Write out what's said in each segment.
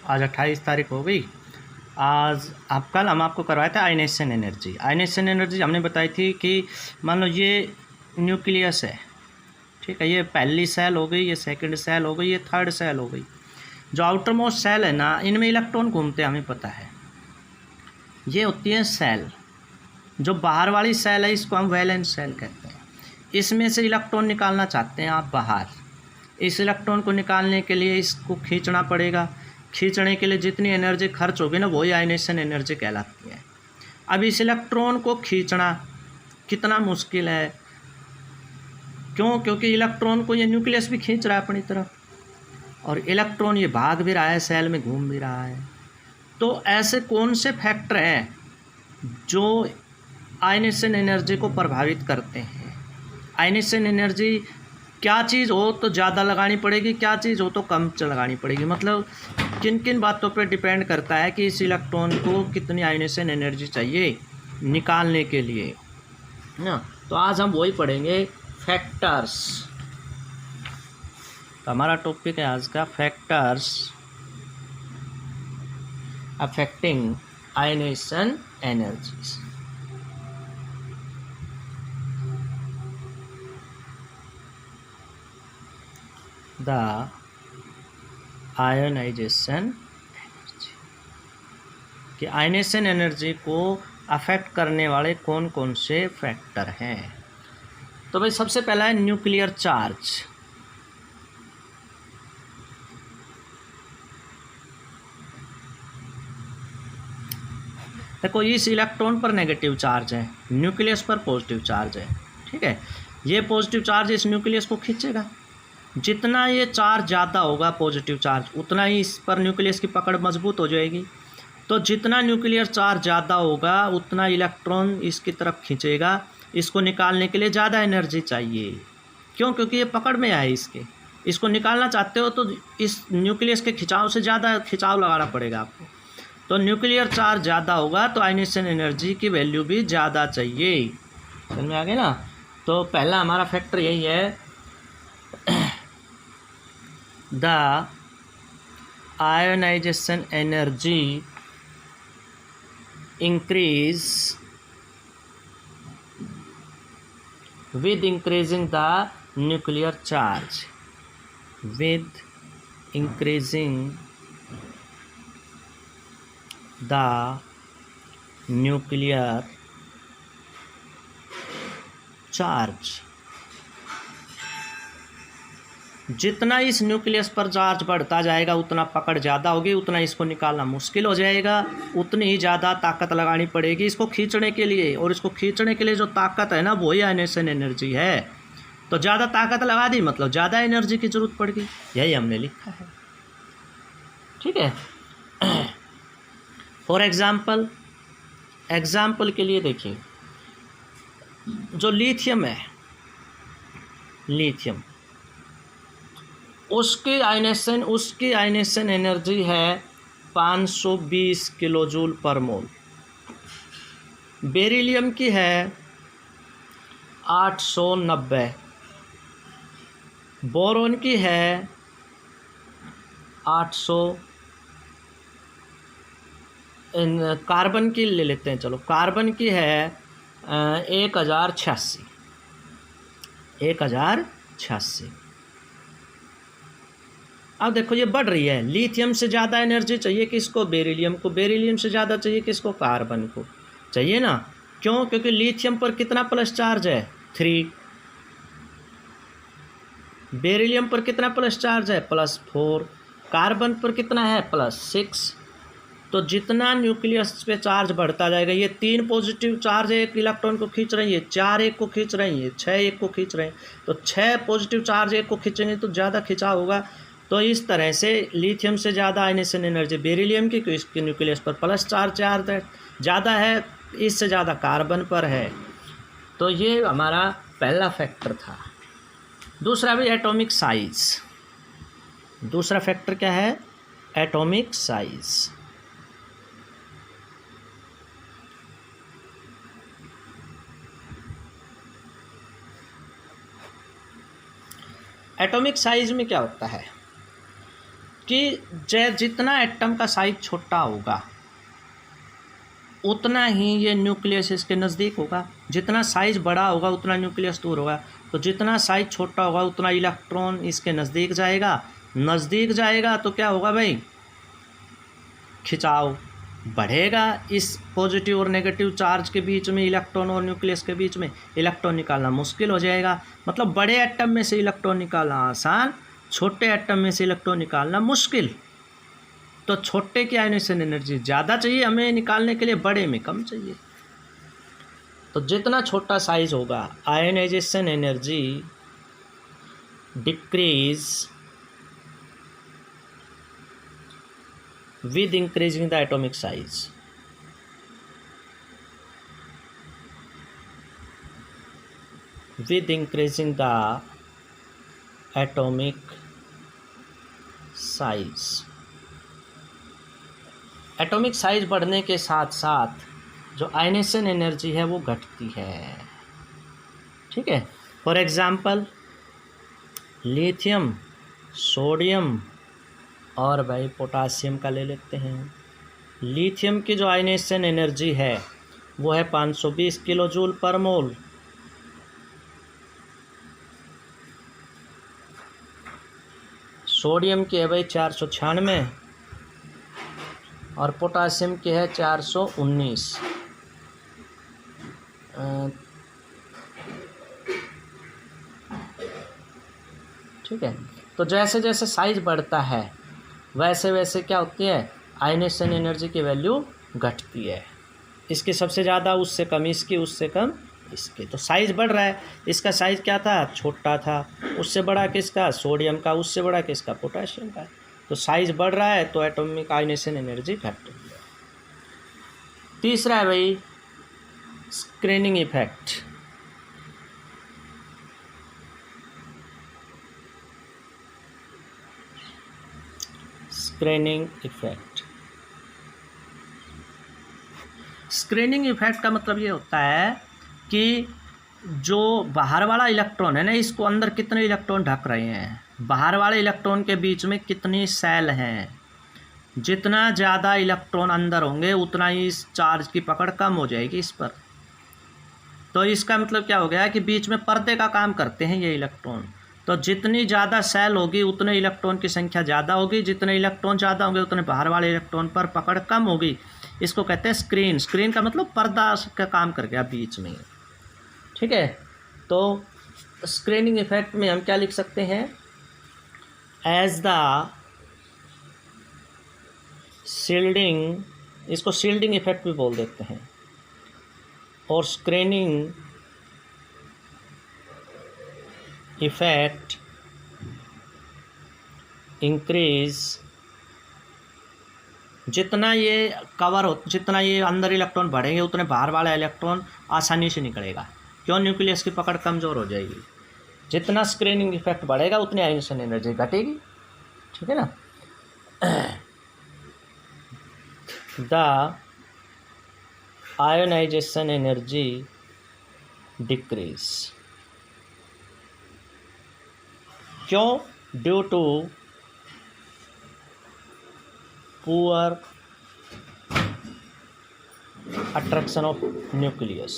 आज 28 तारीख हो गई। आज अब कल हम आपको करवाए थे आयनेशन एनर्जी। आयनेशन एनर्जी हमने बताई थी कि मान लो ये न्यूक्लियस है, ठीक है, ये पहली सेल हो गई, ये सेकंड सेल हो गई, ये थर्ड सेल हो गई। जो आउटर मोस्ट सेल है ना, इनमें इलेक्ट्रॉन घूमते हैं, हमें पता है। ये होती है सेल। जो बाहर वाली सेल है इसको हम वैलेंस सेल कहते हैं। इसमें से इलेक्ट्रॉन निकालना चाहते हैं आप बाहर। इस इलेक्ट्रॉन को निकालने के लिए इसको खींचना पड़ेगा। खींचने के लिए जितनी एनर्जी खर्च होगी ना, वही आयनेशन एनर्जी कहलाती है। अब इस इलेक्ट्रॉन को खींचना कितना मुश्किल है, क्यों? क्योंकि इलेक्ट्रॉन को ये न्यूक्लियस भी खींच रहा है अपनी तरफ, और इलेक्ट्रॉन ये भाग भी रहा है, सेल में घूम भी रहा है। तो ऐसे कौन से फैक्टर हैं जो आयनेशन एनर्जी को प्रभावित करते हैं? आयनेशन एनर्जी क्या चीज़ हो तो ज़्यादा लगानी पड़ेगी, क्या चीज़ हो तो कम लगानी पड़ेगी। मतलब किन किन बातों पर डिपेंड करता है कि इस इलेक्ट्रॉन को कितनी आयनेशन एनर्जी चाहिए निकालने के लिए ना। तो आज हम वही पढ़ेंगे, फैक्टर्स। तो हमारा टॉपिक है आज का factors affecting ionisation energies. The ionisation energy, कि आयनेशन एनर्जी को अफेक्ट करने वाले कौन कौन से फैक्टर हैं। तो भाई सबसे पहला है न्यूक्लियर चार्ज। देखो, इस इलेक्ट्रॉन पर नेगेटिव चार्ज है, न्यूक्लियस पर पॉजिटिव चार्ज है, ठीक है। ये पॉजिटिव चार्ज इस न्यूक्लियस को खींचेगा। जितना ये चार्ज ज़्यादा होगा पॉजिटिव चार्ज, उतना ही इस पर न्यूक्लियस की पकड़ मजबूत हो जाएगी। तो जितना न्यूक्लियर चार्ज ज़्यादा होगा उतना इलेक्ट्रॉन इसकी तरफ खींचेगा। इसको निकालने के लिए ज़्यादा एनर्जी चाहिए, क्यों? क्योंकि ये पकड़ में है इसके। इसको निकालना चाहते हो तो इस न्यूक्लियस के खिंचाव से ज़्यादा खिंचाव लगाना पड़ेगा आपको। तो न्यूक्लियर चार्ज ज़्यादा होगा तो आयनेशन एनर्जी की वैल्यू भी ज़्यादा चाहिए। समझ में आ गया ना। तो पहला हमारा फैक्टर यही है, the ionization energy increase with increasing the nuclear charge, with increasing the nuclear charge। जितना इस न्यूक्लियस पर चार्ज बढ़ता जाएगा उतना पकड़ ज़्यादा होगी, उतना इसको निकालना मुश्किल हो जाएगा, उतनी ही ज़्यादा ताकत लगानी पड़ेगी इसको खींचने के लिए। और इसको खींचने के लिए जो ताकत है ना, वही आयनेशन एनर्जी है। तो ज़्यादा ताकत लगा दी मतलब ज़्यादा एनर्जी की ज़रूरत पड़ गई, यही हमने लिखा है, ठीक है। फॉर एग्जाम्पल के लिए देखिए, जो लिथियम है, लिथियम उसकी आयनेशन एनर्जी है 520 किलोजूल पर मोल। बेरिलियम की है 890, बोरोन की है 800, कार्बन की ले लेते हैं, चलो कार्बन की है 1086। अब देखो ये बढ़ रही है। लिथियम से ज़्यादा एनर्जी चाहिए किसको? बेरिलियम को। बेरिलियम से ज़्यादा चाहिए किसको? कार्बन को। चाहिए ना, क्यों? क्योंकि लिथियम पर कितना प्लस चार्ज है? 3। बेरिलियम पर कितना प्लस चार्ज है? +4। कार्बन पर कितना है? +6। तो जितना न्यूक्लियस पे चार्ज बढ़ता जाएगा, ये 3 पॉजिटिव चार्ज एक इलेक्ट्रॉन को खींच रही है, 4 एक को खींच रही है, 6 एक को खींच रहे हैं। तो 6 पॉजिटिव चार्ज एक को खींचेंगे तो ज़्यादा खिंचाव होगा। तो इस तरह से लिथियम से ज़्यादा आयनेशन एनर्जी बेरिलियम की, क्योंकि इसके न्यूक्लियस पर प्लस चार्ज ज़्यादा है, इससे ज़्यादा कार्बन पर है। तो ये हमारा पहला फैक्टर था। दूसरा भी एटॉमिक साइज। दूसरा फैक्टर क्या है? Atomic size. एटॉमिक साइज में क्या होता है? कि जितना एटम का साइज छोटा होगा उतना ही ये न्यूक्लियस इसके नज़दीक होगा, जितना साइज बड़ा होगा उतना न्यूक्लियस दूर होगा। तो जितना साइज छोटा होगा उतना इलेक्ट्रॉन इसके नज़दीक जाएगा तो क्या होगा भाई, खिंचाव बढ़ेगा। इस पॉजिटिव और नेगेटिव चार्ज के बीच में, इलेक्ट्रॉन और न्यूक्लियस के बीच में इलेक्ट्रॉन निकालना मुश्किल हो जाएगा। मतलब बड़े एटम में से इलेक्ट्रॉन निकालना आसान, छोटे एटम में से इलेक्ट्रॉन निकालना मुश्किल। तो छोटे की आयनेशन एनर्जी ज़्यादा चाहिए हमें निकालने के लिए, बड़े में कम चाहिए। तो जितना छोटा साइज होगा ionisation energy decrease with increasing the atomic size. With increasing the atomic size. Atomic size बढ़ने के साथ साथ जो आयनेशन एनर्जी है वो घटती है। ठीक है, फॉर एग्जांपल लिथियम, सोडियम और भाई पोटासियम का ले लेते हैं। लिथियम की जो आयनेशन एनर्जी है वो है 520 किलो जूल पर मोल। सोडियम की है भाई 496 और पोटासियम की है 419। ठीक है, तो जैसे जैसे साइज बढ़ता है वैसे वैसे क्या होती है, आयनेशन एनर्जी की वैल्यू घटती है। इसकी सबसे ज़्यादा, उससे कम इसकी, उससे कम इसके। तो साइज बढ़ रहा है, इसका साइज क्या था, छोटा था। उससे बड़ा किसका, सोडियम का। उससे बड़ा किसका, पोटाशियम का। तो साइज बढ़ रहा है तो एटॉमिक आयनेशन एनर्जी घट रही है। तीसरा है भाई screening effect. Screening effect. Screening effect का मतलब ये होता है कि जो बाहर वाला इलेक्ट्रॉन है ना, इसको अंदर कितने इलेक्ट्रॉन ढक रहे हैं, बाहर वाले इलेक्ट्रॉन के बीच में कितनी सेल हैं। जितना ज़्यादा इलेक्ट्रॉन अंदर होंगे उतना ही इस चार्ज की पकड़ कम हो जाएगी इस पर। तो इसका मतलब क्या हो गया कि बीच में पर्दे का काम करते हैं ये इलेक्ट्रॉन। तो जितनी ज़्यादा सेल होगी उतने इलेक्ट्रॉन की संख्या ज़्यादा होगी, जितने इलेक्ट्रॉन ज़्यादा होंगे उतने बाहर वाले इलेक्ट्रॉन पर पकड़ कम होगी। इसको कहते हैं स्क्रीन। स्क्रीन का मतलब पर्दा का काम कर गया बीच में। ठीक है, तो स्क्रीनिंग इफेक्ट में हम क्या लिख सकते हैं, एज द शील्डिंग, इसको शील्डिंग इफेक्ट भी बोल देते हैं। और स्क्रीनिंग इफेक्ट इंक्रीज, जितना ये कवर हो, जितना ये अंदर इलेक्ट्रॉन बढ़ेंगे उतने बाहर वाला इलेक्ट्रॉन आसानी से निकलेगा। क्यों, न्यूक्लियस की पकड़ कमज़ोर हो जाएगी। जितना स्क्रीनिंग इफेक्ट बढ़ेगा उतनी आयनेशन एनर्जी घटेगी। ठीक है ना। The ionisation energy decrease. क्यों, due to poor attraction of nucleus.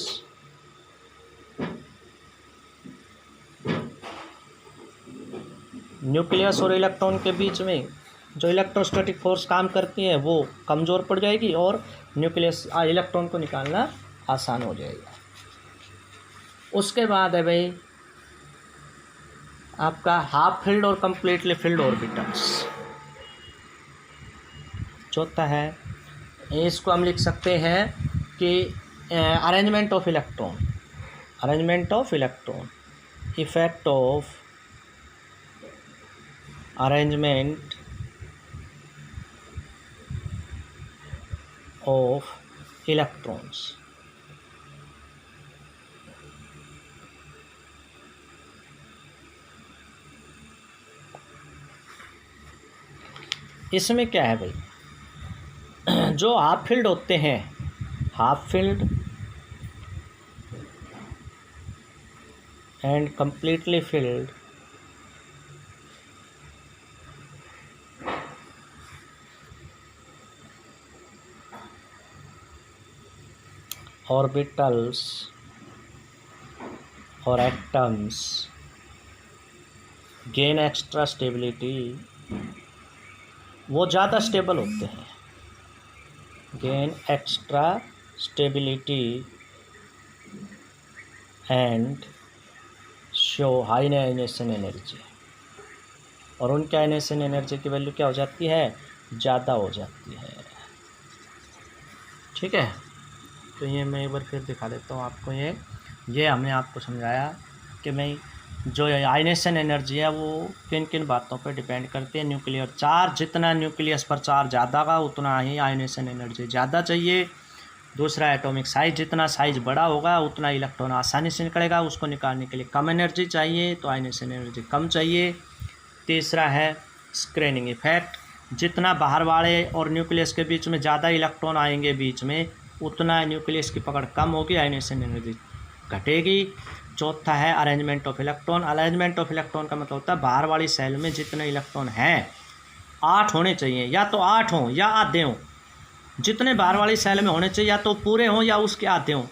Nucleus और इलेक्ट्रॉन के बीच में जो इलेक्ट्रोस्टैटिक फोर्स काम करती है वो कमज़ोर पड़ जाएगी और न्यूक्लियस इलेक्ट्रॉन को निकालना आसान हो जाएगा। उसके बाद है भाई आपका हाफ फील्ड और कंप्लीटली फील्ड ऑर्बिटल्स। चौथा है, इसको हम लिख सकते हैं कि arrangement of electron, arrangement of electron, effect of arrangement of electrons. इसमें क्या है भाई, जो हाफ फील्ड होते हैं, half field and completely field, orbitals और एटम्स गेन एक्स्ट्रा स्टेबिलिटी, वो ज़्यादा स्टेबल होते हैं, gain extra stability and show high ionisation energy, और उनके आयनेशन एनर्जी की वैल्यू क्या हो जाती है, ज़्यादा हो जाती है। ठीक है, तो ये मैं एक बार फिर दिखा देता हूँ आपको। ये हमने आपको समझाया कि भाई जो आयनेशन एनर्जी है वो किन किन बातों पर डिपेंड करती है। न्यूक्लियर चार्ज, जितना न्यूक्लियस पर चार्ज ज़्यादा का उतना ही आयनेशन एनर्जी ज़्यादा चाहिए। दूसरा एटॉमिक साइज, जितना साइज बड़ा होगा उतना इलेक्ट्रॉन आसानी से निकलेगा, उसको निकालने के लिए कम एनर्जी चाहिए, तो आयनेशन एनर्जी कम चाहिए। तीसरा है स्क्रीनिंग इफेक्ट, जितना बाहर वाले और न्यूक्लियस के बीच में ज़्यादा इलेक्ट्रॉन आएंगे बीच में, उतना न्यूक्लियस की पकड़ कम होगी, आयनेशन एनर्जी घटेगी। चौथा है arrangement of electron. Arrangement of electron का मतलब होता है बाहर वाली सेल में जितने इलेक्ट्रॉन हैं 8 होने चाहिए, या तो 8 हों या आधे हों। जितने बाहर वाली सेल में होने चाहिए या तो पूरे हों या उसके आधे हों।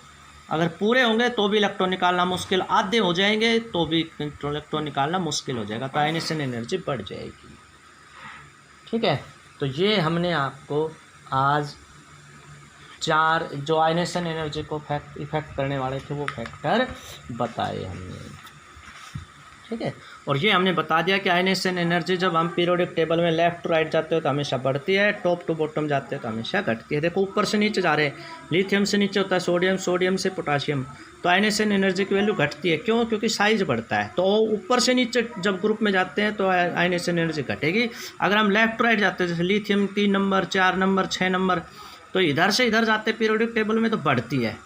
अगर पूरे होंगे तो भी इलेक्ट्रॉन निकालना मुश्किल, आधे हो जाएंगे तो भी इलेक्ट्रॉन निकालना मुश्किल हो जाएगा, तो आयनेशन एनर्जी बढ़ जाएगी। ठीक है, तो ये हमने आपको आज 4 जो आयनेशन एनर्जी को इफेक्ट करने वाले थे वो फैक्टर बताए हमने। ठीक है, और ये हमने बता दिया कि आयनेशन एनर्जी जब हम पीरियोडिक टेबल में लेफ्ट टू राइट जाते हो तो हमेशा बढ़ती है, टॉप टू बॉटम जाते हैं तो हमेशा घटती है। देखो ऊपर से नीचे जा रहे हैं, लिथियम से नीचे होता है सोडियम, सोडियम से पोटाशियम, तो आयनेशन एनर्जी की वैल्यू घटती है। क्यों? क्योंकि साइज बढ़ता है। तो ऊपर से नीचे जब ग्रुप में जाते हैं तो आयनेशन एनर्जी घटेगी। अगर हम लेफ्ट टू राइट जाते हैं, जैसे लिथियम 3 नंबर, 4 नंबर, 6 नंबर, तो इधर से इधर जाते पीरियोडिक टेबल में तो बढ़ती है।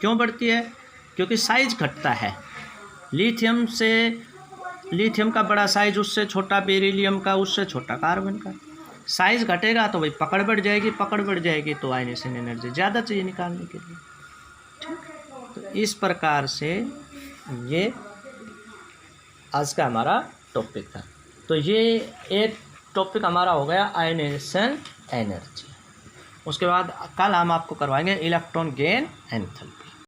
क्यों बढ़ती है? क्योंकि साइज घटता है। लिथियम का बड़ा साइज, उससे छोटा बेरिलियम का, उससे छोटा कार्बन का। साइज घटेगा तो भाई पकड़ बढ़ जाएगी, पकड़ बढ़ जाएगी तो आयनेशन एनर्जी ज़्यादा चाहिए निकालने के लिए। ठीक, तो इस प्रकार से ये आज का हमारा टॉपिक था। तो ये एक टॉपिक हमारा हो गया आयनेशन एनर्जी। उसके बाद कल हम आपको करवाएंगे इलेक्ट्रॉन गेन एंथैल्पी।